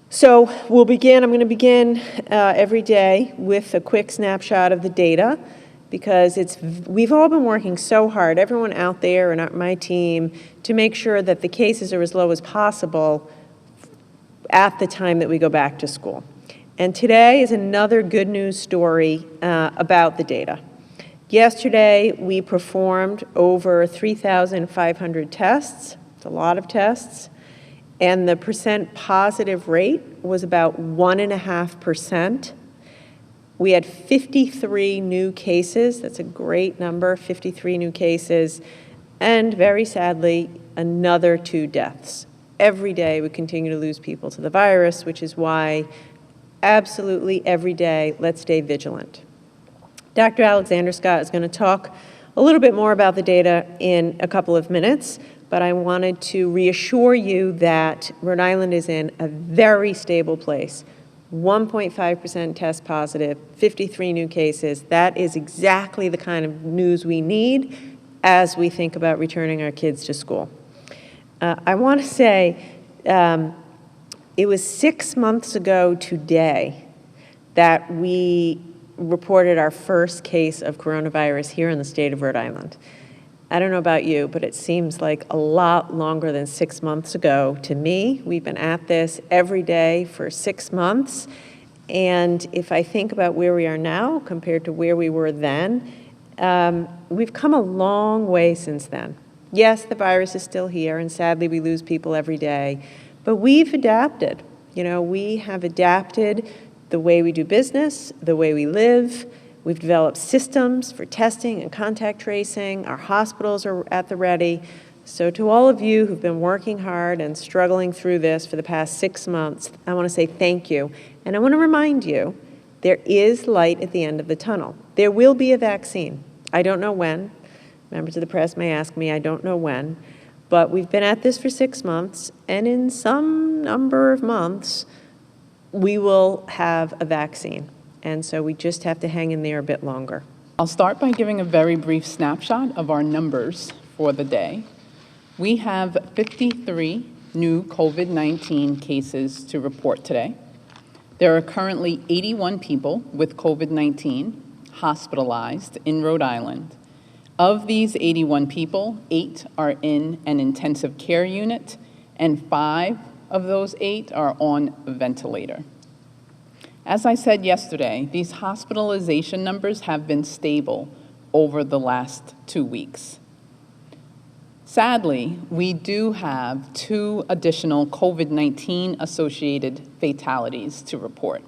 So I'm going to begin every day with a quick snapshot of the data, because we've all been working so hard, everyone out there and my team, to make sure that the cases are as low as possible at the time that we go back to school. And today is another good news story about the data. Yesterday, we performed over 3,500 tests. It's a lot of tests. And the percent positive rate was about 1.5%. We had 53 new cases. That's a great number, 53 new cases. And very sadly, another 2 deaths. Every day we continue to lose people to the virus, which is why absolutely every day, let's stay vigilant. Dr. Alexander Scott is going to talk a little bit more about the data in a couple of minutes, but I wanted to reassure you that Rhode Island is in a very stable place. 1.5% test positive, 53 new cases. That is exactly the kind of news we need as we think about returning our kids to school. I want to say it was 6 months ago today that we reported our first case of coronavirus here in the state of Rhode Island. I don't know about you, but it seems like a lot longer than 6 months ago to me. We've been at this every day for 6 months. And if I think about where we are now compared to where we were then, we've come a long way since then. Yes, the virus is still here, and sadly we lose people every day, but we've adapted. You know, we have adapted the way we do business, the way we live. We've developed systems for testing and contact tracing. Our hospitals are at the ready. So to all of you who've been working hard and struggling through this for the past 6 months, I want to say thank you. And I want to remind you, there is light at the end of the tunnel. There will be a vaccine. I don't know when. Members of the press may ask me, I don't know when. But we've been at this for 6 months, and in some number of months, we will have a vaccine. And so we just have to hang in there a bit longer. I'll start by giving a very brief snapshot of our numbers for the day. We have 53 new COVID-19 cases to report today. There are currently 81 people with COVID-19 hospitalized in Rhode Island. Of these 81 people, 8 are in an intensive care unit, and 5 of those 8 are on a ventilator. As I said yesterday, these hospitalization numbers have been stable over the last 2 weeks. Sadly, we do have 2 additional COVID-19 associated fatalities to report.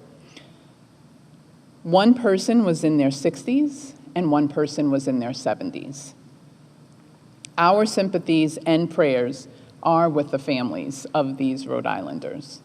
1 person was in their 60s and 1 person was in their 70s. Our sympathies and prayers are with the families of these Rhode Islanders.